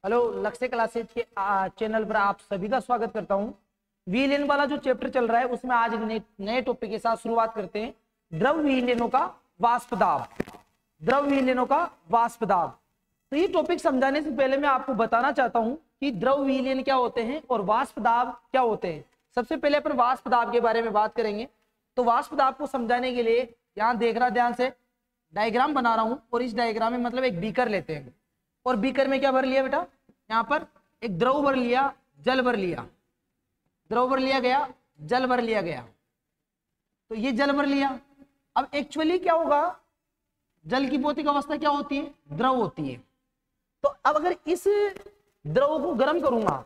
Hello, लक्ष्य classes के channel पर आप सभी का स्वागत करता हूं। विलयन वाला जो चैप्टर चल रहा है उसमें आज एक नए टॉपिक के साथ शुरुआत करते हैं। द्रव विलयनों का वाष्प दाब। द्रव विलयनों का वाष्प दाब। तो ये टॉपिक समझाने से पहले मैं आपको बताना चाहता हूं कि द्रव विलयन क्या होते हैं और वाष्प दाब क्या होते हैं। सबसे पहले अपन वाष्प दाब के बारे में बात करेंगे। तो वाष्प दाब को समझाने के लिए यहाँ देख रहा, ध्यान से डायग्राम बना रहा हूं और इस डायग्राम में मतलब एक बीकर लेते हैं और बीकर में क्या भर लिया बेटा, यहाँ पर एक द्रव भर लिया, जल भर लिया, द्रव भर लिया गया, जल भर लिया गया। तो ये जल भर लिया। अब एक्चुअली क्या होगा, जल की भौतिक अवस्था क्या होती है, द्रव होती है। तो अब अगर इस द्रव को गर्म करूंगा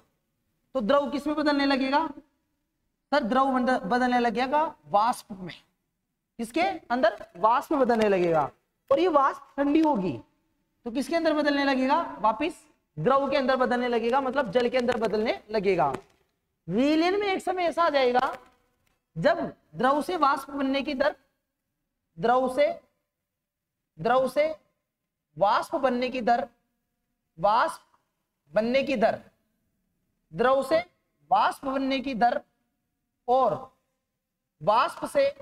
तो द्रव किस में बदलने लगेगा सर? द्रव बदलने लगेगा वाष्प में। किसके अंदर? वाष्प में बदलने लगेगा। और ये वाष्प ठंडी होगी तो किसके अंदर बदलने लगेगा? वापिस द्रव के अंदर बदलने लगेगा, मतलब जल के अंदर बदलने लगेगा। विलयन में एक समय ऐसा आ जाएगा जब द्रव से वाष्प बनने की दर, द्रव से वाष्प बनने की दर, वाष्प बनने की दर, द्रव से वाष्प बनने की दर और वाष्प से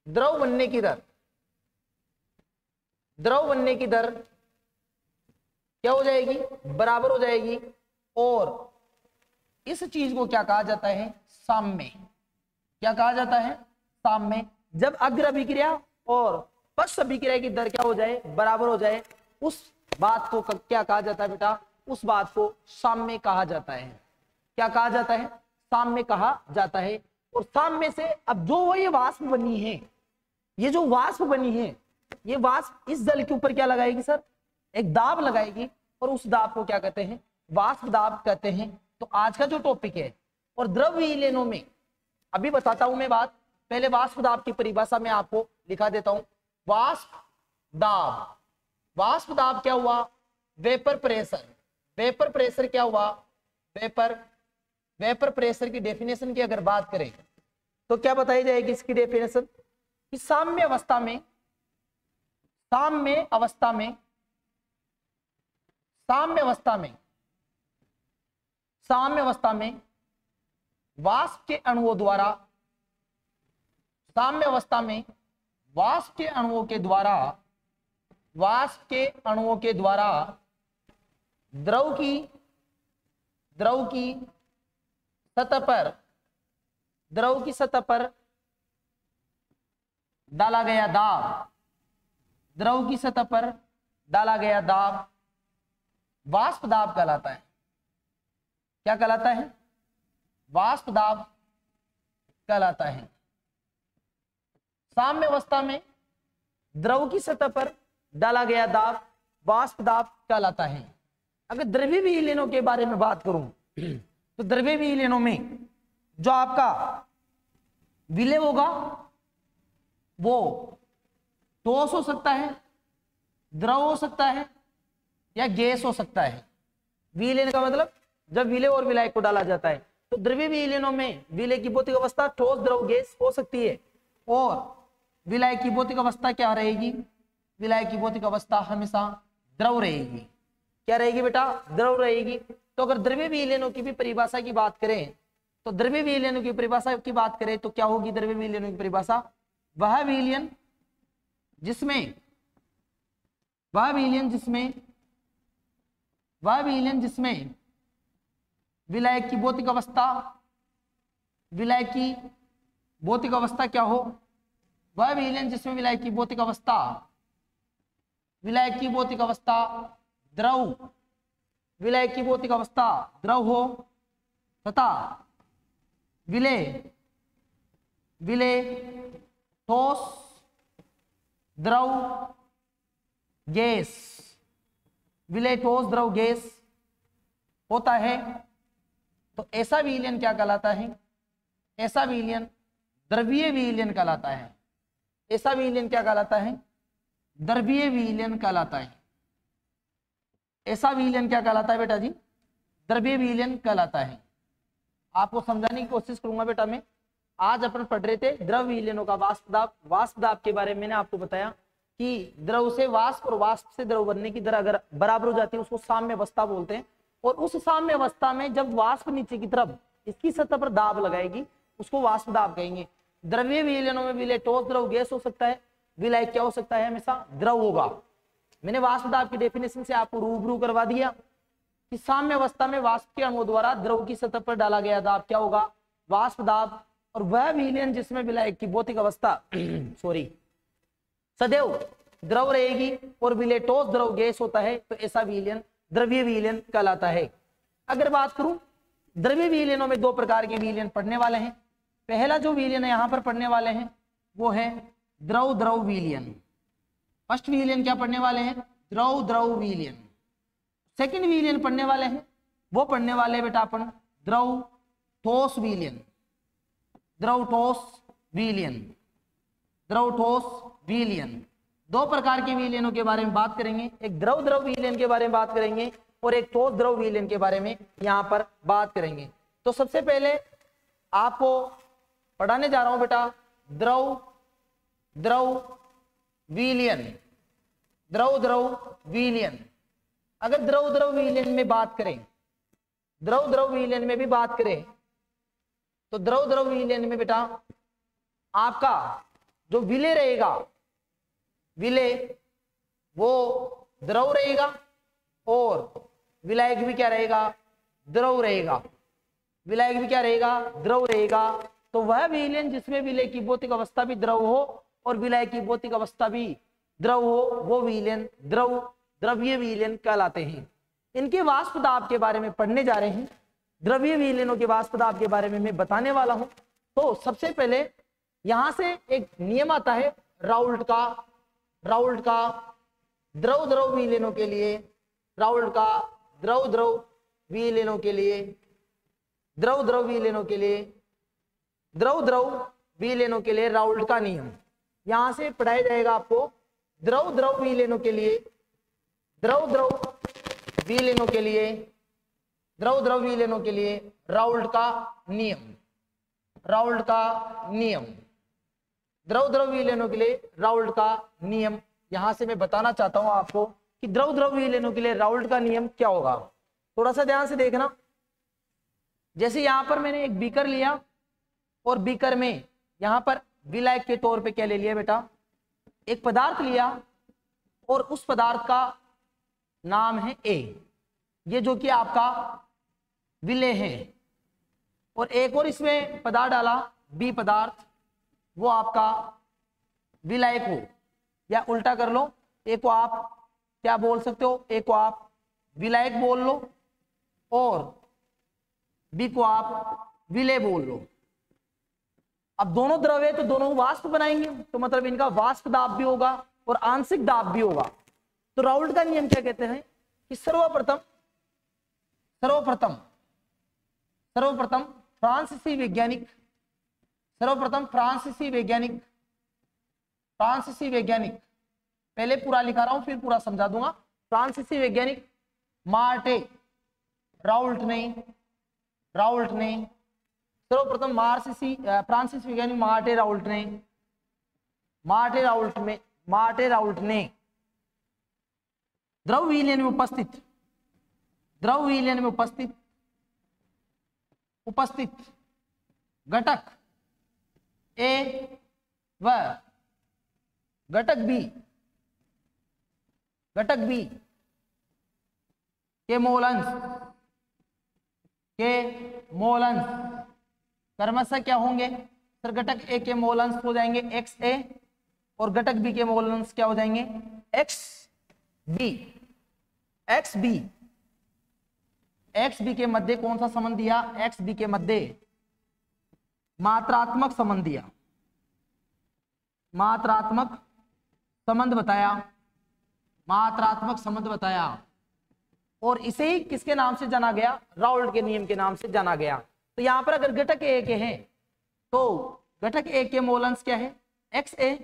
द्रव बनने की दर, द्रव बनने की दर क्या हो जाएगी? बराबर हो जाएगी। और इस चीज को क्या कहा जाता है? साम्य। क्या कहा जाता है? साम्य। जब अग्र अभिक्रिया और पश्च अभिक्रिया की दर क्या हो जाए? बराबर हो जाए, उस बात को क्या कहा जाता है बेटा? उस बात को साम्य कहा जाता है। क्या कहा जाता है? साम्य कहा जाता है। और साम्य से अब जो ये वाष्प बनी है, ये जो वाष्प बनी है, ये वाष्प इस जल के ऊपर क्या लगाएगी सर? एक दाब लगाएगी और उस दाब को क्या कहते हैं? वाष्प दाब कहते हैं। तो आज का जो टॉपिक है, और द्रव विलयनों में अभी बताता हूं मैं बात। पहले वाष्प दाब की परिभाषा में आपको लिखा देता हूं। वाष्प दाब, वाष्प दाब क्या हुआ? Vapour pressure. वेपर प्रेशर क्या हुआ? वेपर प्रेशर की डेफिनेशन की अगर बात करें तो क्या बताई जाएगी इसकी डेफिनेशन? कि साम्य अवस्था में वाष्प के अणुओं द्वारा, साम्य अवस्था में वाष्प के अणुओं के द्वारा द्रव की सतह पर डाला गया दाब, द्रव की सतह पर डाला गया दाब वाष्प दाब कहलाता है। क्या कहलाता है? वाष्प दाब कहलाता है। साम्य अवस्था में द्रव की सतह पर डाला गया दाब वाष्प दाब कहलाता है। अगर द्रव्य विलयनों के बारे में बात करूं तो द्रव्य विलयनों में जो आपका विलय होगा वो ठोस हो सकता है, द्रव हो सकता है या गैस हो सकता है। विलयन का मतलब जब विलय और विलायक को डाला जाता है। तो द्रव्य विलयनों में विलय की भौतिक अवस्था ठोस, द्रव, गैस हो सकती है और विलायक की भौतिक अवस्था क्या रहेगी? विलायक की भौतिक अवस्था हमेशा द्रव रहेगी। क्या रहेगी बेटा? द्रव रहेगी। तो अगर द्रव्य विलयनों की भी परिभाषा की बात करें तो द्रव्य विलयनों की परिभाषा की बात करें तो क्या होगी द्रव्य विलयनों की परिभाषा? वह विलयन जिसमें विलायक की भौतिक अवस्था क्या हो? वह विलयन जिसमें विलायक की भौतिक अवस्था द्रव, विलायक की भौतिक अवस्था द्रव हो तथा विलय ठोस, द्रव, गैस, विलय ठोस, द्रव, गैस होता है तो ऐसा विलयन क्या कहलाता है? ऐसा विलयन द्रवीय विलयन कहलाता है। ऐसा विलयन क्या कहलाता है? द्रवीय विलयन कहलाता है। ऐसा विलयन क्या कहलाता है बेटा जी? द्रवीय विलयन कहलाता है। आपको समझाने की कोशिश करूंगा बेटा मैं। आज अपन पढ़ रहे थे द्रव विलयनों का वाष्प दाब। वाष्प दाब के बारे में मैंने आपको बताया कि द्रव से वाष्प और वाष्प से द्रव बनने की दर अगर बराबर हो जाती है उसको साम्य अवस्था बोलते हैं। और उस साम्य अवस्था में जब वाष्प नीचे की तरफ इसकी सतह पर दाब लगाएगी उसको वाष्प दाब कहेंगे। द्रवीय विलयनों में विलय ठोस द्रव गैस हो सकता है, विलय क्या हो सकता है, हमेशा द्रव होगा। मैंने वाष्प दाब की डेफिनेशन से आपको रूबरू करवा दिया कि साम्य अवस्था में वाष्प के अणुओं द्वारा द्रव की सतह पर डाला गया दाब क्या होगा, वाष्प दाब। और वह विलयन जिसमें विलायक की भौतिक अवस्था सदैव द्रव रहेगी और विलय ठोस द्रव गैस होता है तो ऐसा विलयन द्रवीय विलयन कहलाता है। अगर बात करूं द्रवीय विलयनों में दो प्रकार के विलयन पढ़ने वाले हैं। पहला जो विलयन है यहां पर पढ़ने वाले हैं वो है द्रव द्रव विलयन। फर्स्ट विलयन क्या पढ़ने वाले हैं, द्रव द्रव विलयन। सेकंड विलयन पढ़ने वाले हैं वो पढ़ने वाले बेटा अपन द्रव ठोस विलयन। द्रव ठोस विलयन, द्रव ठोस विलयन, दो प्रकार के विलयनों के बारे में बात करेंगे। एक द्रव द्रव विलयन के बारे में बात करेंगे और एक ठोस द्रव विलयन के बारे में यहां पर बात करेंगे। तो सबसे पहले आपको पढ़ाने जा रहा हूं बेटा द्रव द्रव विलयन। द्रव द्रव विलयन, अगर द्रव द्रव विलयन में बात करें, द्रव द्रव विलयन में भी बात करें तो द्रव द्रव विलयन में बेटा आपका जो विलय रहेगा, विलय वो द्रव रहेगा और विलायक भी क्या रहेगा, द्रव रहेगा। विलायक भी क्या रहेगा, द्रव रहेगा। तो वह विलयन जिसमें विलय की भौतिक अवस्था भी द्रव हो और विलायक की भौतिक अवस्था भी द्रव हो वो विलयन द्रव द्रवीय विलयन कहलाते हैं। इनके वाष्प दाब के बारे में पढ़ने जा रहे हैं। द्रवीय विलयनों के वाष्प दाब के बारे में मैं बताने वाला हूं। तो सबसे पहले यहां से एक नियम आता है राउल्ट का। राउल्ट का द्रव द्रव विलयनों के लिए, राउल्ट का द्रव द्रव विलयनों के लिए, द्रव द्रव विलयनों के लिए, द्रव द्रव विलयनों के लिए राउल्ट का नियम यहां से पढ़ाया जाएगा आपको। द्रव द्रव विलयनों के लिए, द्रव द्रव विलयनों के लिए, द्रव द्रव विलयनों के लिए राउल्ट का नियम, राउल्ट का नियम, द्रव द्रव विलयनों के लिए राउल्ट का नियम। यहां से मैं बताना चाहता हूं आपको कि द्रव द्रव विलयनों के लिए राउल्ट का नियम क्या होगा। थोड़ा सा ध्यान से देखना। जैसे यहां पर मैंने एक बीकर लिया और बीकर में यहां पर विलायक के तौर पे क्या ले लिया बेटा, एक पदार्थ लिया और उस पदार्थ का नाम है ए, ये जो कि आपका विलय है। और एक और इसमें पदार्थ डाला बी पदार्थ, वो आपका विलायक हो। या उल्टा कर लो, एक को आप क्या बोल सकते हो, एक को आप विलायक बोल लो और बी को आप विलय बोल लो। अब दोनों द्रव है तो दोनों वाष्प बनाएंगे, तो मतलब इनका वाष्प दाब भी होगा और आंशिक दाब भी होगा। तो राउल्ट का नियम क्या कहते हैं कि सर्वप्रथम फ्रांसीसी वैज्ञानिक, पहले पूरा लिखा रहा हूं फिर पूरा समझा दूंगा। फ्रांसीसी वैज्ञानिक मार्टे राउल्ट ने सर्वप्रथम फ्रांसीसी वैज्ञानिक मार्टे राउल्ट ने द्रव विलयन में उपस्थित घटक ए व घटक बी के मोलंस क्रमशः क्या होंगे सर, घटक ए के मोलंस हो जाएंगे XA और घटक बी के मोलंस क्या हो जाएंगे XB के मध्य कौन सा संबंध दिया, XB के मध्य मात्रात्मक संबंध बताया और इसे ही किसके नाम से जाना गया, राउल्ट के नियम के नाम से जाना गया। तो यहां पर अगर घटक ए के हैं तो घटक ए के मोलंस क्या है XA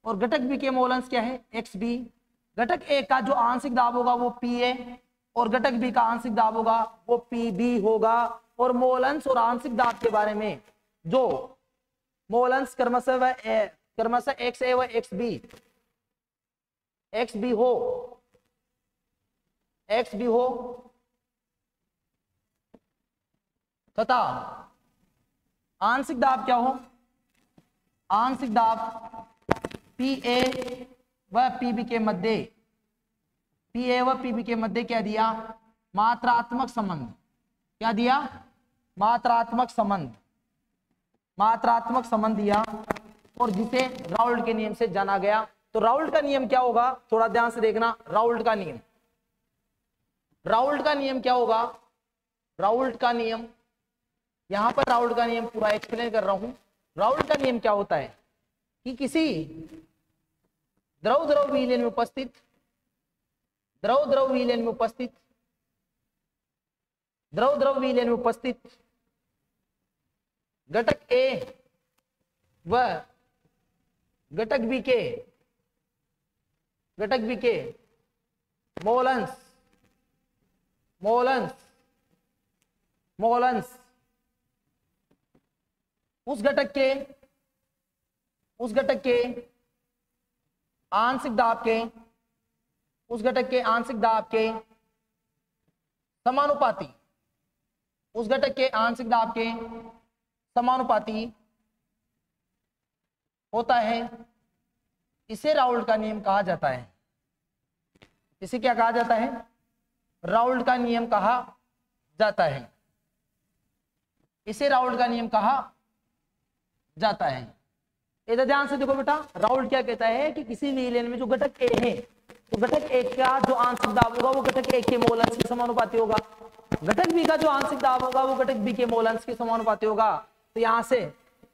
और घटक बी के मोलंस क्या है XB। घटक ए का जो आंशिक दाब होगा वो PA और घटक बी का आंशिक दाब होगा वो PB होगा। और मोलंस और आंशिक दाब के बारे में जो मोलंस क्रमशः XA व XB एक्स भी हो, एक्स भी हो तथा आंशिक दाब क्या हो, आंशिक दाब पी ए व पीबी के मध्य, पी ए व पीबी के मध्य क्या दिया, मात्रात्मक संबंध, क्या दिया, मात्रात्मक संबंध, मात्रात्मक संबंध दिया, और जिसे राउल्ट के नियम से जाना गया। तो राउल्ट का नियम क्या होगा, थोड़ा ध्यान से देखना। राउल्ट का नियम, राउल्ट का नियम क्या होगा, राउल्ट का नियम, यहां पर राउल्ट का नियम पूरा एक्सप्लेन कर रहा हूं। राउल्ट का नियम क्या होता है कि किसी द्रव द्रव विलयन में उपस्थित, द्रव द्रव विलयन में उपस्थित, द्रव द्रव विलयन में उपस्थित घटक ए व घटक बी के, घटक बी के मोलंस, मोलंस, मोलंस उस घटक के, उस घटक के आंशिक दाब के, उस घटक के आंशिक दाब के समानुपाती, उस घटक के आंशिक दाब के समानुपाती होता है, इसे राउल्ट का नियम कहा जाता है। इसे क्या कहा जाता है, राउल्ट का नियम कहा जाता है, इसे राउल्ट का नियम कहा जाता है। इधर ध्यान से देखो बेटा, राउल्ट क्या कहता है कि किसी विलयन में जो घटक ए है, तो घटक ए का जो आंशिक दाब होगा वो घटक ए के मोलंस के समानुपाती होगा, घटक बी का जो आंशिक दाब होगा वो घटक बी के मोलंस के समानुपाती होगा। तो यहां से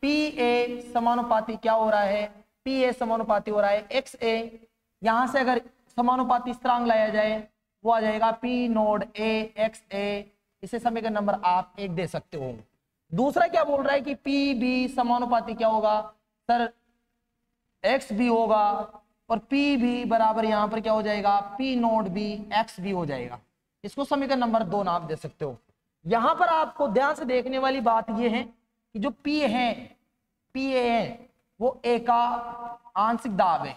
पी ए समानुपाती क्या हो रहा है, पी ए समानुपाती हो रहा है एक्स ए। यहां से अगर समानुपाती स्थिरांक लाया जाए वो आ जाएगा पी नोड ए एक्स ए। इसे समीकरण नंबर आप 1 दे सकते हो। दूसरा क्या बोल रहा है कि पी बी समानुपाती क्या होगा सर, एक्स बी होगा, और पी भी बराबर यहां पर क्या हो जाएगा, P node B X B हो जाएगा। इसको समीकरण नंबर 2 नाम दे सकते हो। यहां पर आपको ध्यान से देखने वाली बात यह है कि जो पी है, पी ए है वो ए का आंशिक दाब है।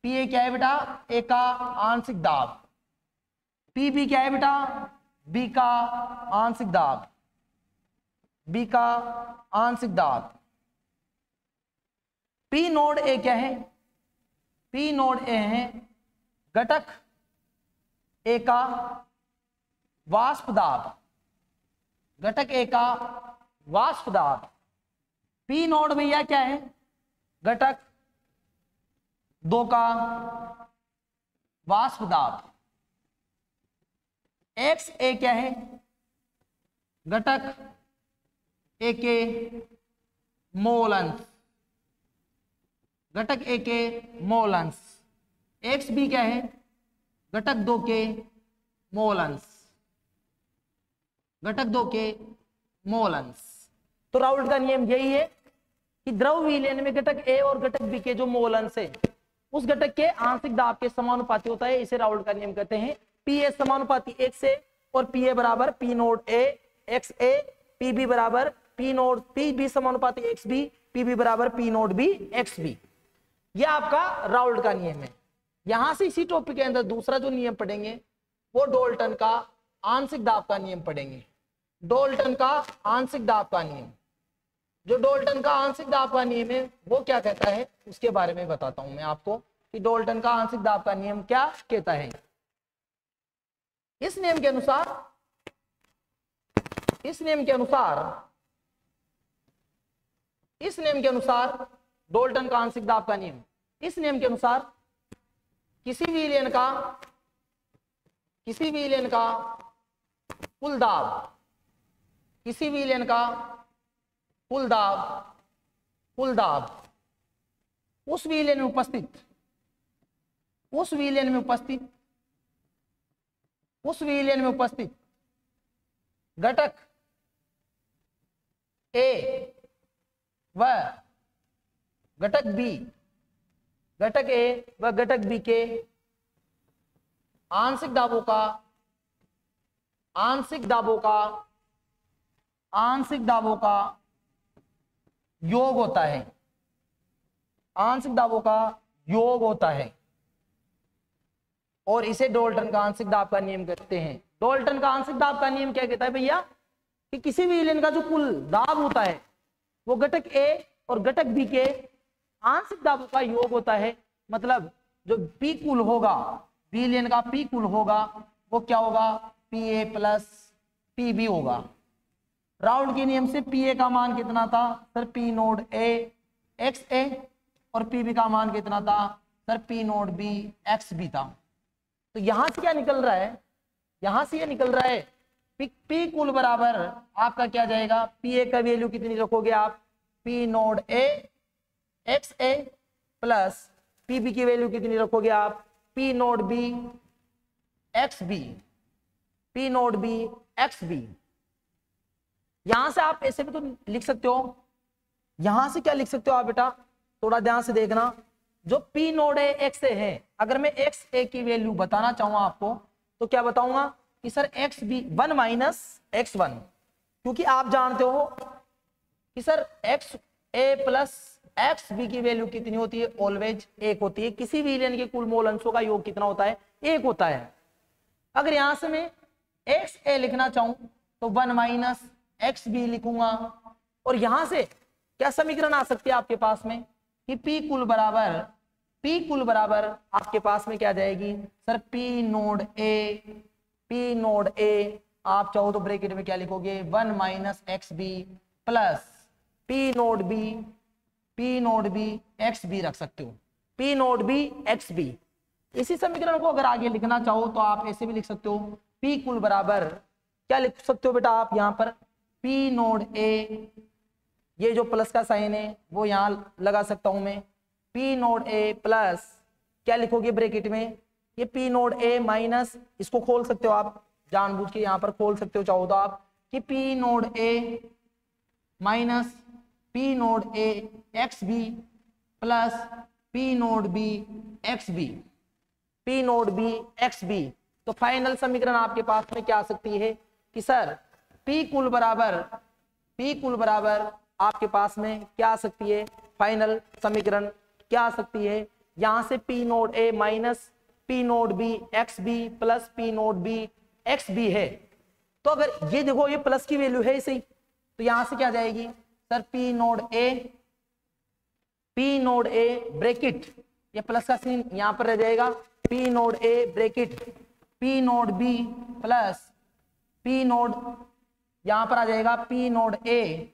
पी ए क्या है बेटा, ए का आंशिक दाब। पी बी क्या है बेटा, बी का आंशिक दाब, बी का आंशिक दाब। पी नोड ए क्या है, पी नोड ए है घटक ए का वाष्प दाब, घटक ए का वाष्प दाब। पी नोड भैया क्या है, घटक 2 का वाष्प दाब। एक्स ए क्या है, घटक ए के मोलंस, घटक ए के मोलंस। एक्स बी क्या है, घटक 2 के मोलंस, घटक 2 के मोलंस। तो राउल्ट का नियम यही है कि द्रव विलयन में घटक ए और घटक बी के जो मोलंस है उस घटक के आंशिक दाब के समानुपाती होता है। इसे राउल्ट का नियम कहते हैं। पी ए समानुपाती एक्स ए और पी ए बराबर P node A X A, P B बराबर पी नोड पी बी समानुपाती एक्स बी, पी बी बराबर P node B X B. यह आपका राउल्ट का नियम है। यहां से इसी टॉपिक के अंदर दूसरा जो नियम पढ़ेंगे वो डाल्टन का आंशिक दाब का नियम पढ़ेंगे। डाल्टन का आंशिक दाब का नियम, जो डाल्टन का आंशिक दाब का नियम है वो क्या कहता है उसके बारे में बताता हूं मैं आपको कि डाल्टन का आंशिक दाब का नियम क्या कहता है। इस नियम के अनुसार, इस नियम के अनुसार, इस नियम के अनुसार डाल्टन का आंशिक दाब का नियम, इस नियम के अनुसार किसी विलयन का, किसी विलयन का कुल दाब, किसी विलयन का कुल दाब, कुल दाब उस विलयन में उपस्थित, उस विलयन में उपस्थित, उस विलयन में उपस्थित घटक ए व घटक बी, घटक ए व घटक बी के आंशिक दाबों का, आंशिक दाबों का, आंशिक दाबों का योग होता है, आंशिक दाबों का योग होता है। और इसे डाल्टन का आंशिक दाब का नियम कहते हैं। डाल्टन का आंशिक दाब का नियम क्या कहता है भैया कि किसी भी विलयन का जो कुल दाब होता है वो घटक ए और घटक बी के आंशिक दाबों का योग होता है। मतलब जो पी कुल होगा, विलयन का पी कुल होगा वो क्या होगा, P A plus P B होगा। राउंड के नियम से पी ए का मान कितना था sir, P node A X A, और पी बी का मान कितना था sir, P node B X B था। तो यहां से क्या निकल रहा है, यहां से ये निकल रहा है पी कुल बराबर आपका क्या जाएगा, पी ए का वैल्यू कितनी रखोगे आप, P node A X A plus P B की वैल्यू कितनी रखोगे आप, P node B X B, P node B X B. यहां से आप ऐसे भी तो लिख सकते हो, यहां से क्या लिख सकते हो आप बेटा, थोड़ा ध्यान से देखना। जो पी नोड ए एक्स ए है, अगर मैं एक्स ए की वैल्यू बताना चाहूंगा आपको तो क्या बताऊंगा कि sir X B 1 minus X one, क्योंकि आप जानते हो कि sir X A plus X B की वैल्यू कितनी होती है, ऑलवेज एक होती है। किसी भी विलयन के कुल मोल अंशों का योग कितना होता है, एक होता है। अगर यहां से मैं एक्स ए लिखना चाहूं तो 1 माइनस एक्स बी लिखूंगा, और यहां से क्या समीकरण आ सकती है आपके पास में कि पी कुल बराबर आपके पास में क्या जाएगी सर, पी नोड ए आप चाहो तो ब्रैकेट में क्या लिखोगे 1 minus X B plus P node B X B रख सकते हो, P node B X B. इसी समीकरण को अगर आगे लिखना चाहो तो आप ऐसे भी लिख सकते हो, पी कुल बराबर क्या लिख सकते हो बेटा आप यहाँ पर, पी नोड ए, ये जो प्लस का साइन है वो यहां लगा सकता हूं मैं, पी नोड ए प्लस क्या लिखोगे ब्रैकेट में, ये पी नोड ए माइनस, इसको खोल सकते हो आप जानबूझ के यहां पर खोल सकते हो चाहो तो आप, कि P node A minus P node A X B plus P node B X B, P node B X B. तो फाइनल समीकरण आपके पास में क्या आ सकती है कि सर पी कुल बराबर आपके पास में क्या आ सकती है, फाइनल समीकरण क्या आ सकती है, यहां से P node A minus P node B X B plus P node B X B है। तो अगर ये देखो ये प्लस की वैल्यू है इसी, तो यहां से क्या जाएगी sir, P node A bracket, ये प्लस का सीन यहां पर रह जाएगा, P node A bracket P node B plus P nought, यहां पर आ जाएगा पी नोड ए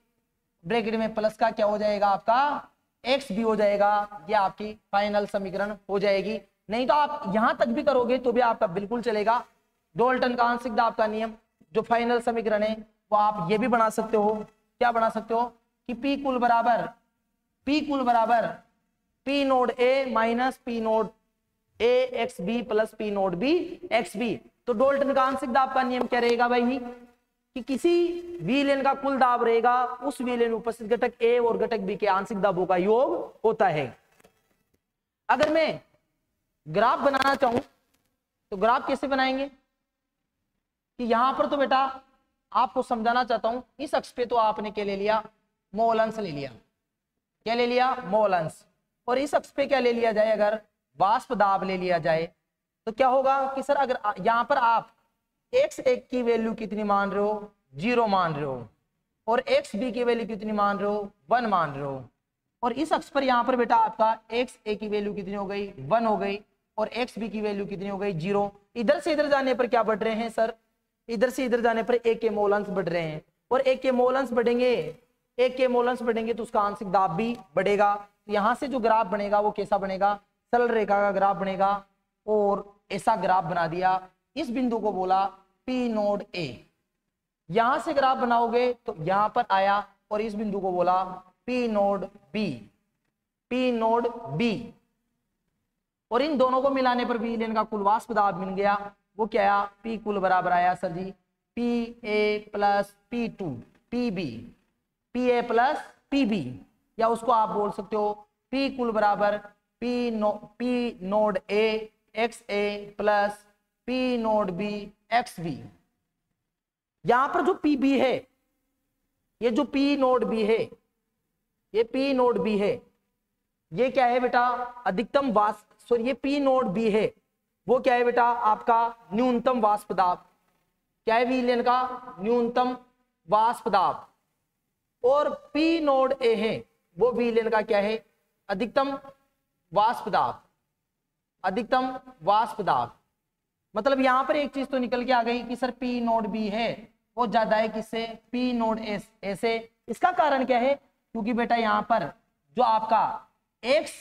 ब्रैकेट में प्लस का क्या हो जाएगा आपका एक्स भी हो जाएगा। ये आपकी फाइनल समीकरण हो जाएगी। नहीं तो आप यहां तक भी करोगे तो भी आपका बिल्कुल चलेगा। डाल्टन का आंशिक दाब का नियम जो फाइनल समीकरण है वो आप ये भी बना सकते हो, क्या बना सकते हो कि पी कुल बराबर P node A minus P node A X B plus P node B X B. तो डाल्टन का आंशिक दाब का नियम क्या रहेगा भाई कि किसी विलयन का कुल दाब रहेगा उस विलयन में उपस्थित घटक ए और घटक बी के आंशिक दाबों का योग होता है। अगर मैं ग्राफ बनाना चाहूं तो ग्राफ कैसे बनाएंगे कि यहां पर तो बेटा आपको समझाना चाहता हूं, इस अक्ष पे तो आपने क्या ले लिया, मोल अंश ले लिया, क्या ले लिया, मोल अंश, और इस अक्ष पे क्या ले लिया जाए, अगर वाष्प दाब ले लिया जाए तो क्या होगा कि सर अगर यहां पर आप x1 की वैल्यू कितनी मान रहे हो, 0 मान रहे हो, और xb की वैल्यू कितनी मान रहे हो, 1 मान रहे हो, और इस अक्ष पर यहाँ पर बेटा आपका xa की वैल्यू कितनी हो गई, 1 हो गई, और xb की वैल्यू कितनी हो गई, 0। इधर से इधर जाने पर क्या बढ़ रहे हैं सर, इधर से इधर जाने पर a के मोल अंश बढ़ रहे हैं, और a के मोल अंश बढ़ेंगे तो उसका आंशिक दाब भी बढ़ेगा। तो यहाँ से जो ग्राफ बनेगा वो कैसा बनेगा, सरल रेखा का ग्राफ बनेगा, और ऐसा ग्राफ बना दिया। इस बिंदु को बोला पी नोड ए, यहां से ग्राफ बनाओगे तो यहां पर आया, और इस बिंदु को बोला पी नोड बी, और इन दोनों को मिलाने पर विलयन का कुल वाष्प दाब मिल गया। वो क्या आया, पी कुल बराबर आया sir ji P A plus P two P B, P A plus P B, या उसको आप बोल सकते हो पी कुल बराबर P node A X A plus P node B X B. यहां पर जो पी बी है, ये जो पी नोड बी है, ये पी नोड बी है, ये क्या है बेटा, अधिकतम वाष्प, सॉरी ये पी नोड बी है, वो क्या है बेटा, आपका न्यूनतम वाष्प दाब। क्या है विलयन का न्यूनतम वाष्प दाब। और पी नोड ए है वो विलयन का क्या है, अधिकतम वाष्प दाब। अधिकतम वाष्प दाब मतलब यहां पर एक चीज तो निकल के आ गई कि सर पी नोड बी है वो ज्यादा है किससे, पी नोड ए से। इसका कारण क्या है, क्योंकि बेटा यहां पर जो आपका एक्स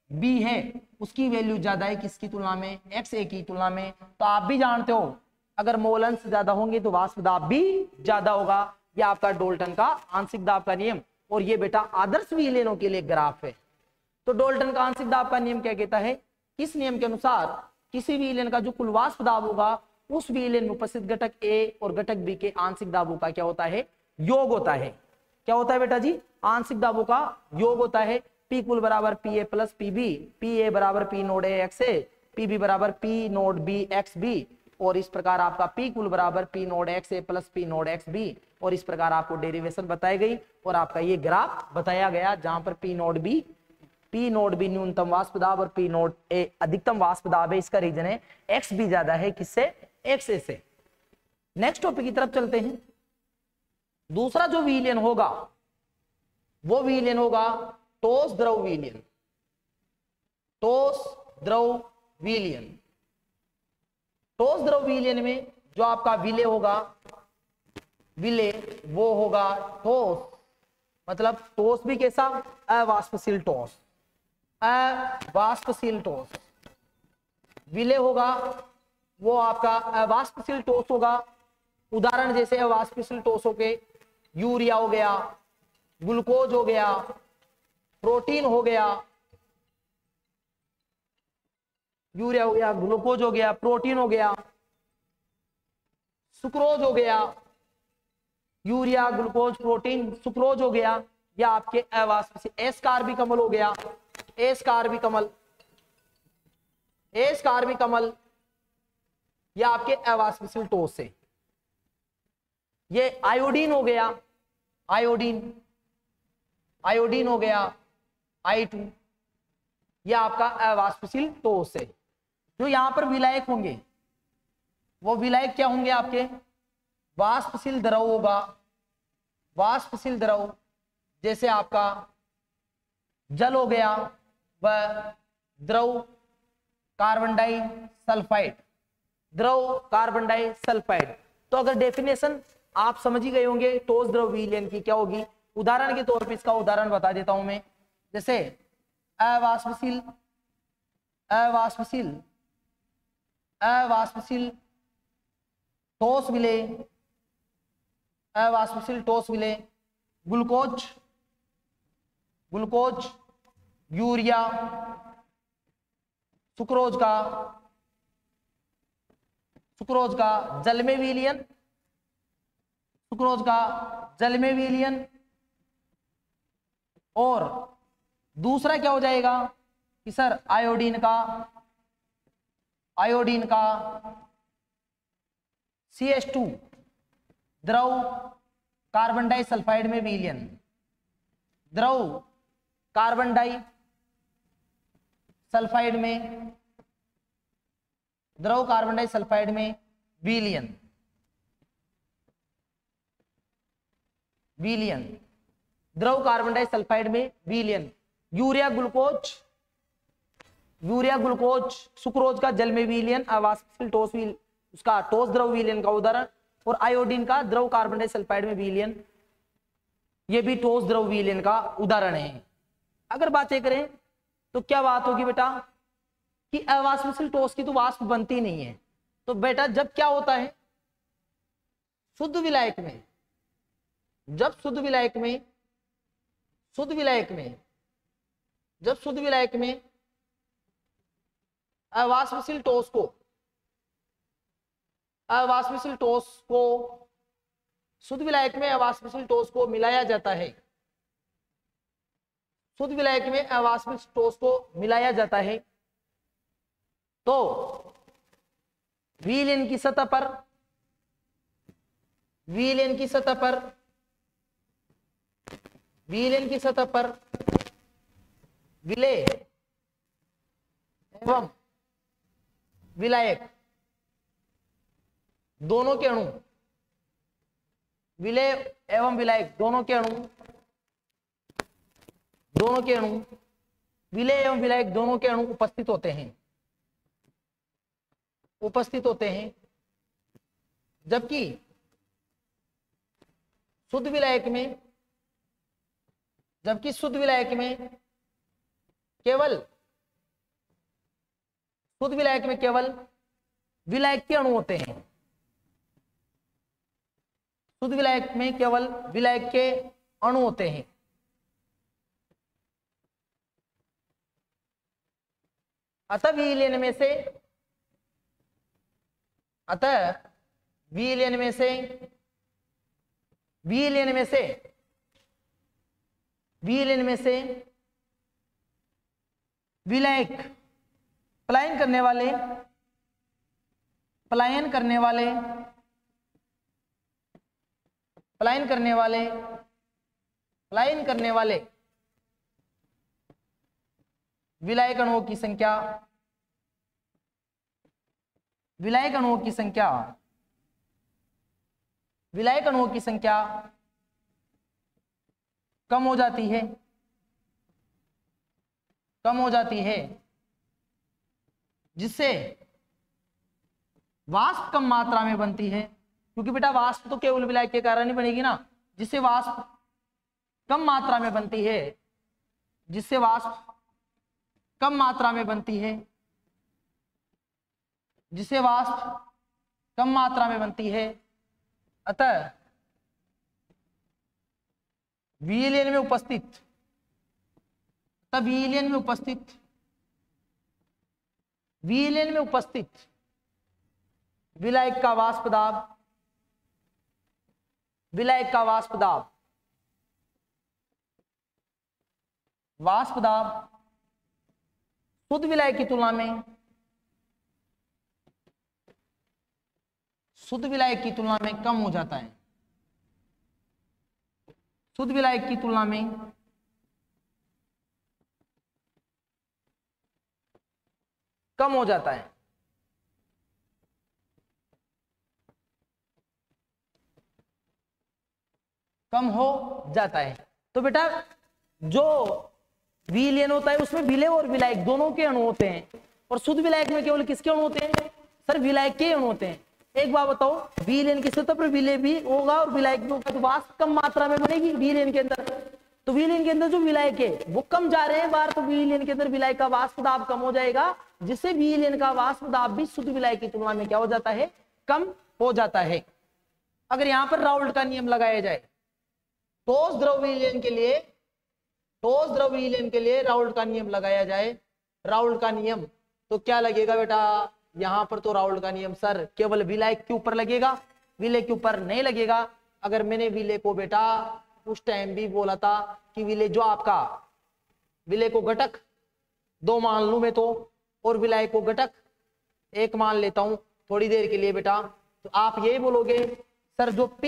बी है उसकी वैल्यू ज्यादा है किसकी तुलना में, एक्स ए की तुलना में। तो आप भी जानते हो अगर मोल अंश ज्यादा होंगे तो वाष्प दाब भी ज्यादा होगा। ये आपका डाल्टन का आंशिक दाब का नियम। और ये बेटा आदर्श विलयनों के लिए ग्राफ है। तो डाल्टन का आंशिक दाब का नियम क्या कहता है, इस नियम के अनुसार किसी विलयन का जो कुल वाष्प दाब होगा उस विलयन में उपस्थित घटक ए और घटक बी के आंशिक दाबों का क्या होता है, योग होता है। क्या होता है बेटा जी, आंशिक दाबों का योग होता है। पी कुल बराबर P A plus P B, P A बराबर P node A X A, P B बराबर P node B X B. और इस प्रकार आपका पी कुल बराबर P node X A plus P node X B. और इस प्रकार आपको डेरिवेशन बताई गई और आपका ये ग्राफ बताया गया जहां पर पी नोड बी न्यूनतम वाष्प दाब और पी नोड ए अधिकतम वाष्प दाब है। इसका रीजन है एक्स बी ज्यादा है किससे, एक्स ए से। नेक्स्ट टॉपिक की तरफ चलते हैं। दूसरा जो विलयन होगा वो विलयन होगा ठोस द्रव विलयन। ठोस द्रव विलयन। ठोस द्रव विलयन में जो आपका विलय होगा, विलय वो होगा ठोस, मतलब ठोस भी कैसा, अवाष्पशील ठोस। अवाष्पशील ठोस विलय होगा वो आपका अवाष्पशील ठोस होगा। उदाहरण जैसे अवाष्पशील ठोसों के यूरिया हो गया, ग्लूकोज हो गया, प्रोटीन हो गया, यूरिया हो गया, ग्लूकोज हो गया, प्रोटीन हो गया, सुक्रोज हो गया, यूरिया ग्लूकोज प्रोटीन सुक्रोज हो गया, या आपके अवाष्पशील एस कार्बिकमल हो गया, एस कार्बिकमल, एस कार्बिकमल, या आपके अवाष्पशील ठोस से। ये आयोडीन हो गया, आयोडीन, आयोडीन हो गया I2, यह आपका अवाष्पशील ठोस है। जो यहां पर विलायक होंगे वो विलायक क्या होंगे आपके, वाष्पशील द्रव होगा। वाष्पशील द्रव जैसे आपका जल हो गया व द्रव कार्बन डाइसल्फाइड, द्रव कार्बन डाइसल्फाइड। तो अगर डेफिनेशन आप समझ ही गए होंगे ठोस द्रव विलयन की क्या होगी। उदाहरण के तौर पे इसका उदाहरण बता देता हूं मैं। जैसे अवाष्पशील, अवाष्पशील, अवाष्पशील ठोस विलय, अवाष्पशील ठोस विलय ग्लूकोज, ग्लूकोज, यूरिया, सुक्रोज का, सुक्रोज का जल में विलयन, सुक्रोज का जल में विलयन। और दूसरा क्या हो जाएगा कि सर आयोडीन का, आयोडीन का CH2 द्रव कार्बन डाइसल्फाइड में विलयन, द्रव कार्बन डाइसल्फाइड में, द्रव कार्बन डाइसल्फाइड में विलयन, विलयन, द्रव कार्बन डाइसल्फाइड में विलयन। Urea glucose, urea glucose sucrose का जल में विलयन, अवाष्पशील ठोस उसका ठोस द्रव विलयन का उदाहरण। और आयोडीन का द्रव कार्बन डाइसल्फाइड में विलयन, ये भी ठोस द्रव विलयन का उदाहरण है। अगर बातें करें तो क्या बात होगी बेटा कि अवाष्पशील ठोस की तो वाष्प बनती नहीं है। तो बेटा जब क्या होता है शुद्ध विलायक में, जब शुद्ध विलायक में, शुद्ध विलायक में, जब शुद्ध विलायक में अवाष्पशील ठोस को, अवाष्पशील ठोस को, शुद्ध विलायक में अवाष्पशील ठोस को मिलाया जाता है, शुद्ध विलायक में अवाष्पशील ठोस को मिलाया जाता है, तो विलयन की सतह पर, विलयन की सतह पर, विलयन की सतह पर विलय एवं विलायक दोनों के अणु, विलेय एवं विलायक दोनों के अणु, विलेय एवं विलायक दोनों के अणु उपस्थित होते हैं, जबकि शुद्ध विलायक में केवल विलायक के अणु होते हैं, शुद्ध विलायक में केवल विलायक के अणु होते हैं। अतः विलयन में से विलायक पलायन करने वाले विलायक अणुओं की संख्या कम हो जाती है, जिससे वाष्प कम मात्रा में बनती है, क्योंकि बेटा वाष्प तो केवल विलायक के कारण ही बनेगी ना, जिससे वाष्प कम मात्रा में बनती है, अतः विलयन में उपस्थित विलायक का वाष्प दाब शुद्ध विलायक की तुलना में कम हो जाता है, शुद्ध विलायक की तुलना में कम हो जाता है। तो बेटा जो विलयन होता है उसमें विलेय और विलायक दोनों के अणु होते हैं, और शुद्ध विलायक में केवल किसके अणु होते हैं? सर विलायक के अणु होते हैं। एक बात बताओ, विलयन की सतह पर विलेय भी होगा और विलायक भी होगा, तो वाष्प कम मात्रा में बनेगी विलयन के अंदर। तो विलयन के अंदर जो विलायक है वो कम जा रहे हैं बार, तो विलयन के अंदर विलायक का वाष्प दाब कम हो जाएगा, जिससे विलयन का वाष्प दाब भी शुद्ध विलायक की तुलना में क्या हो जाता है? कम हो जाता है। अगर यहाँ पर राउल्ट का नियम लगाया जाए, ठोस द्रव विलयन के लिए राउल्ट का नियम लगाया जाए, राउल्ट का नियम तो क्या लगेगा बेटा? यहाँ पर तो राउल्ट का नियम सर केवल विलायक के ऊपर लगेगा, विलेय के ऊपर नहीं लगेगा। अगर मैंने विलेय को बेटा उस टाइम भी बोला था कि विलेय जो आपका विलेय को घटक 2 मान लूं मैं तो, और विलायक को घटक 1 मान लेता हूं थोड़ी देर के लिए बेटा, तो आप यही बोलोगे सर जो P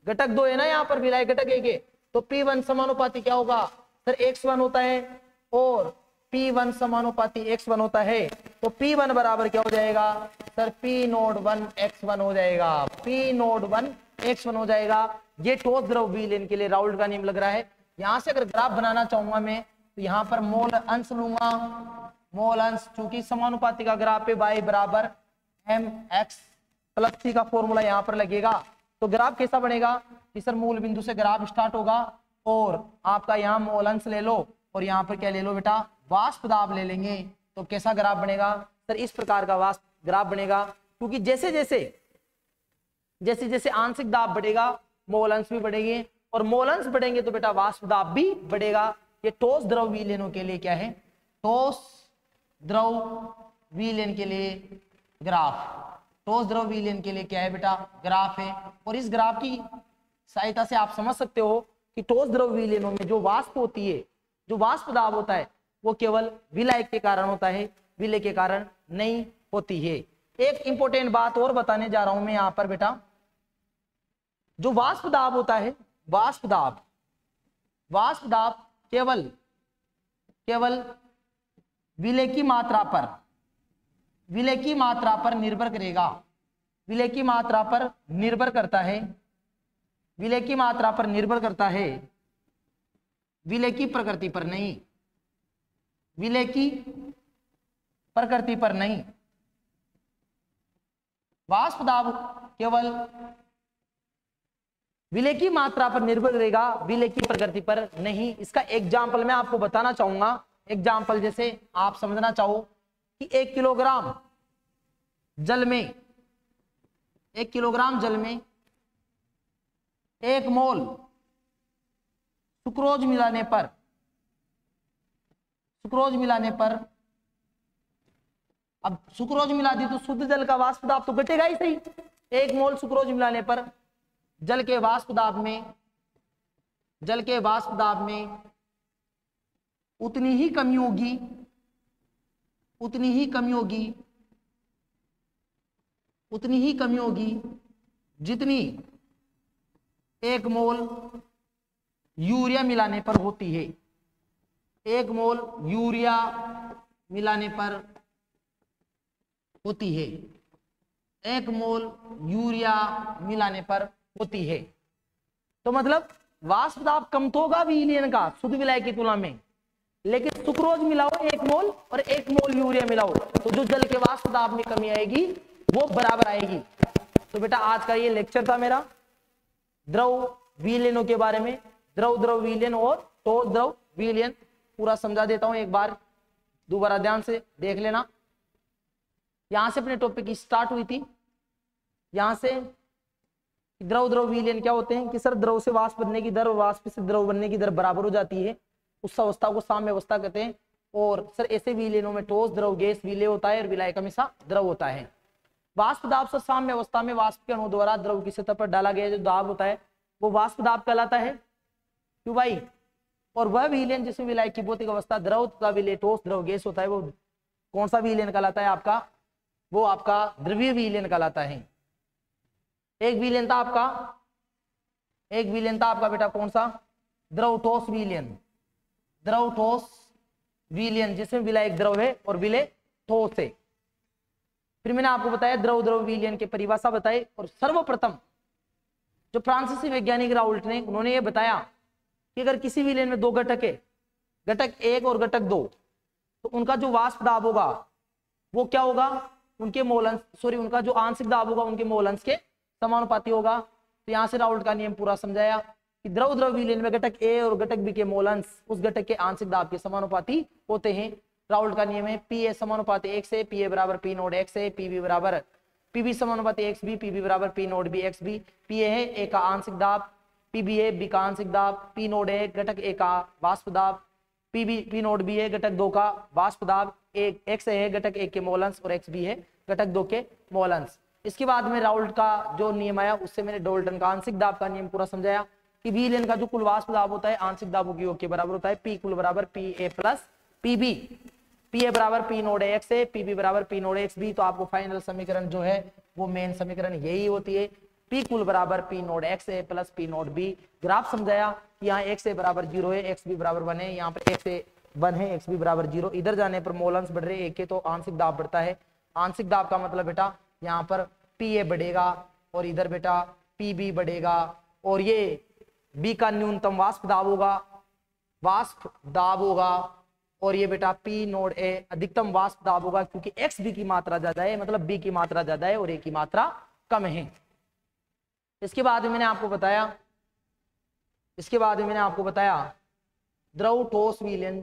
घटक 2 है ना यहाँ पर, विलायक घटक 1 है, तो P1 समानुपाती क्या होगा? सर x1 होता है, और P1 समानुपाती x1 होता है, तो P1 बराबर क्या हो जाएगा? सर P01 x1 हो जाएगा, P01 x1 हो जाएगा। ये ठोस द्रव विलयन के लिए राउल्ट का नियम लग रहा है। यहां से अगर ग्राफ बनाना चाहूंगा मैं, तो यहाँ पर मोल अंश लूंगा, मोल अंश, चूंकि समानुपाती का ग्राफ है y बराबर mx+c का फॉर्मूला यहाँ पर लगेगा। तो ग्राफ कैसा बनेगा कि सर मूल बिंदु से ग्राफ स्टार्ट होगा, और आपका यहाँ मोल अंश ले लो, और यहाँ पर क्या ले लो बेटा? वाष्प दाब ले लेंगे। तो कैसा ग्राफ बनेगा? सर इस प्रकार का वाष्प ग्राफ बनेगा, क्योंकि जैसे जैसे आंशिक दाब बढ़ेगा मोल अंश भी बढ़ेंगे, और मोल अंश बढ़ेंगे तो बेटा वाष्प दाब भी बढ़ेगा। ये ठोस द्रव विलयनों के लिए क्या है? ठोस द्रव विलयन के लिए ग्राफ, ठोस द्रव विलयन के लिए क्या है बेटा? ग्राफ है। और इस ग्राफ की सहायता से आप समझ सकते हो कि ठोस द्रव विलयनों में जो वाष्प होती है, जो वाष्प दाब होता है, वो केवल विलायक के कारण होता है, विलेय के कारण नहीं होती है। एक इंपॉर्टेंट बात और बताने जा रहा हूं मैं यहाँ पर बेटा, जो वाष्प दाब होता है, वाष्प दाब केवल विलेय की मात्रा पर विलय की मात्रा पर निर्भर करेगा, विलय की मात्रा पर निर्भर करता है, विलय की मात्रा पर निर्भर करता है, विलय की प्रकृति पर नहीं, विलय की प्रकृति पर नहीं। वाष्प दाब केवल विलय की मात्रा पर निर्भर करेगा, विलय की प्रकृति पर नहीं। इसका एग्जाम्पल मैं आपको बताना चाहूंगा। एग्जाम्पल जैसे आप समझना चाहो कि 1 किलोग्राम जल में, 1 किलोग्राम जल में 1 मोल सुक्रोज मिलाने पर, सुक्रोज मिलाने पर, अब सुक्रोज मिला दी तो शुद्ध जल का वाष्प दाब तो घटेगा ही सही। 1 मोल सुक्रोज मिलाने पर जल के वाष्प दाब में, जल के वाष्प दाब में उतनी ही कमी होगी, उतनी ही कमी होगी, उतनी ही कमी होगी जितनी 1 मोल यूरिया मिलाने पर होती है। 1 मोल यूरिया मिलाने पर होती है, 1 मोल यूरिया मिलाने पर होती है। तो मतलब वाष्प दाब कम तो होगा विलयन का शुद्ध विलय की तुलना में, लेकिन सुक्रोज मिलाओ 1 मोल और 1 मोल यूरिया मिलाओ तो जो जल के वाष्प दाब में कमी आएगी वो बराबर आएगी। तो बेटा आज का ये लेक्चर था मेरा द्रव विलयनों के बारे में, द्रव द्रव विलयन और ठोस द्रव विलयन पूरा समझा देता हूं, एक बार दोबारा ध्यान से देख लेना। यहां से अपने टॉपिक की स्टार्ट हुई थी, यहां से द्रव द्रव विलयन क्या होते हैं कि सर द्रव से वाष्प बनने की दर और वाष्प से द्रव बनने की दर बराबर हो जाती है, उस अवस्था को साम्य अवस्था कहते हैं। और सर ऐसे विलयनों में ठोस द्रव गैस विलय होता है और विलायक हमेशा द्रव होता है। वाष्प दाब से साम्य अवस्था में वाष्प के अणु द्वारा द्रव की सतह पर डाला गया जो दाब होता है वो वाष्प दाब कहलाता है। क्यों भाई? और वह विलयन जिसमें विलायक की भौतिक अवस्था द्रव तथा विलय ठोस द्रव गैस होता है वो कौन सा विलयन कहलाता है आपका? वो आपका द्रवीय विलयन कहलाता है। एक विलयन था आपका, एक विलयन था आपका बेटा कौन सा? द्रव ठोस विलयन, द्रव ठोस विलयन जिसमें विलायक द्रव है और विलय ठोस है। फिर मैंने आपको बताया द्रव द्रव विलयन की परिभाषा बताई, और सर्वप्रथम जो फ्रांसीसी वैज्ञानिक राउल्ट ने, उन्होंने ये बताया कि अगर किसी विलयन में 2 घटक है, घटक 1 और घटक 2, तो उनका जो वाष्प दाब होगा वो क्या होगा? उनके मोल अंश, सॉरी उनका जो आंशिक दाब होगा उनके मोल अंश के समानुपाती होगा। तो यहाँ से राउल्ट का नियम पूरा समझाया कि द्रव द्रव विलयन में घटक ए और घटक बी के मोल अंश उस घटक के आंशिक दाब के समानुपाती होते हैं। राउल्ट का नियम है पी ए समानुपाती 1 से, पी ए बराबर पी नोड एक्स है, पी बी बराबर पी बी समानुपाती एक्स बी, पी बी बराबर P node B X B. P A है ए का आंशिक दाब, पी बी है बी का आंशिक दाब, पी नोड है घटक ए का वाष्प दाब, P B P node B है घटक 2 का वाष्प दाब, एक एक्स है घटक 1 के मोल अंश और एक्स बी है घटक 2 के मोल अंश। इसके बाद में राउल्ट का जो नियम आया उससे मैंने डाल्टन का आंशिक दाब का नियम पूरा समझाया कि विलयन का जो कुल वाष्प दाब होता है आंशिक दाबों की योग के बराबर होता है। पी कुल बराबर P A plus P B, P A बराबर पी नोड एक्स है, पी बी बराबर पी नोड एक्स बी। तो आपको फाइनल समीकरण जो है वो मेन समीकरण यही होती है, पी कुल बराबर P node X A plus P node B. Graph समझाया कि यहाँ एक्स ए बराबर 0 है, एक्स बी बराबर 1 है, यहाँ पर एक्स ए 1 है, एक्स बी बराबर 0। इधर जाने पर मोल अंश बढ़ रहे 1 के तो आंशिक दाब बढ़ता है। आंशिक दाब का मतलब बेटा यहाँ पर पी ए बढ़ेगा और इधर बेटा पी बी बढ़ेगा, और ये बी का न्यूनतम वाष्प दाब होगा, वाष्प दाब होगा, और ये बेटा पी नोड ए अधिकतम वाष्प दाब होगा क्योंकि एक्स बी की मात्रा ज्यादा है, मतलब बी की मात्रा ज्यादा है और ए की मात्रा कम है। इसके बाद मैंने आपको बताया, इसके बाद मैंने आपको बताया द्रव ठोस विलयन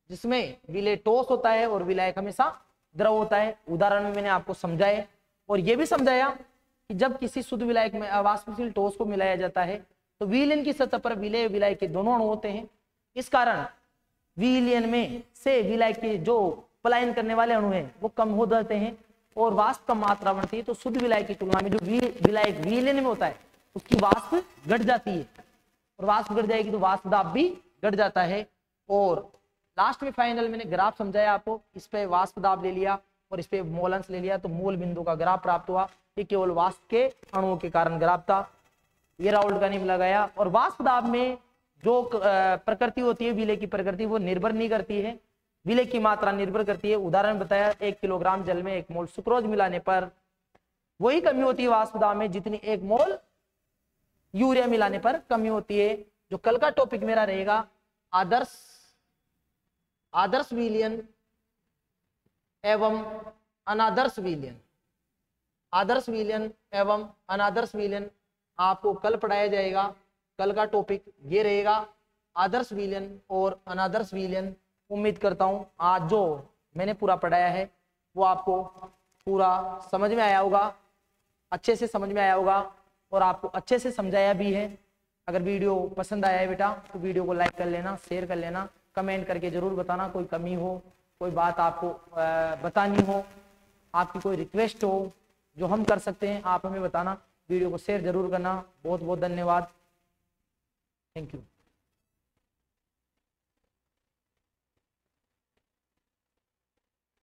जिसमें विलय ठोस होता है और विलायक हमेशा द्रव होता है। उदाहरण में मैंने आपको समझाया और यह भी समझाया कि जब किसी शुद्ध विलायक में अवाष्पशील ठोस को मिलाया जाता है तो विलयन की सतह पर विलय विलायक के दोनों अणु होते हैं। इस कारण विलयन में से विलायक के जो पलायन करने वाले अणु हैं वो कम हो जाते हैं और वाष्प कम मात्रा बढ़ती है। तो शुद्ध विलायक की तुलना में जो विलायक विलयन में होता है उसकी वाष्प घट जाती है, और वाष्प घट जाएगी तो वाष्प दाब भी घट जाता है। और लास्ट में फाइनल मैंने ग्राफ समझाया आपको, इस पे वाष्प दाब ले लिया और इस पे मोल अंश ले लिया तो मूल बिंदु का ग्राफ प्राप्त हुआ। ये केवल वाष्प के अणुओं के कारण ग्राफ था, ये राउल्ट का नियम लगाया। और वाष्प दाब में जो प्रकृति होती है विलय की प्रकृति वो निर्भर नहीं करती है विलेय की मात्रा निर्भर करती है। उदाहरण बताया, 1 किलोग्राम जल में 1 मोल सुक्रोज मिलाने पर वही कमी होती है वाष्प दाब में जितनी 1 मोल यूरिया मिलाने पर कमी होती है। जो कल का टॉपिक मेरा रहेगा आदर्श विलयन एवं अनादर्श विलयन। आदर्श विलयन एवं अनादर्श विलयन आपको कल पढ़ाया जाएगा। कल का टॉपिक ये रहेगा, आदर्श विलयन और अनादर्श विलयन। उम्मीद करता हूं आज जो मैंने पूरा पढ़ाया है वो आपको पूरा समझ में आया होगा, अच्छे से समझ में आया होगा और आपको अच्छे से समझाया भी है। अगर वीडियो पसंद आया है बेटा तो वीडियो को लाइक कर लेना, शेयर कर लेना, कमेंट करके जरूर बताना कोई कमी हो, कोई बात आपको बतानी हो, आपकी कोई रिक्वेस्ट हो जो हम कर सकते हैं आप हमें बताना। वीडियो को शेयर जरूर करना। बहुत बहुत धन्यवाद। Thank you.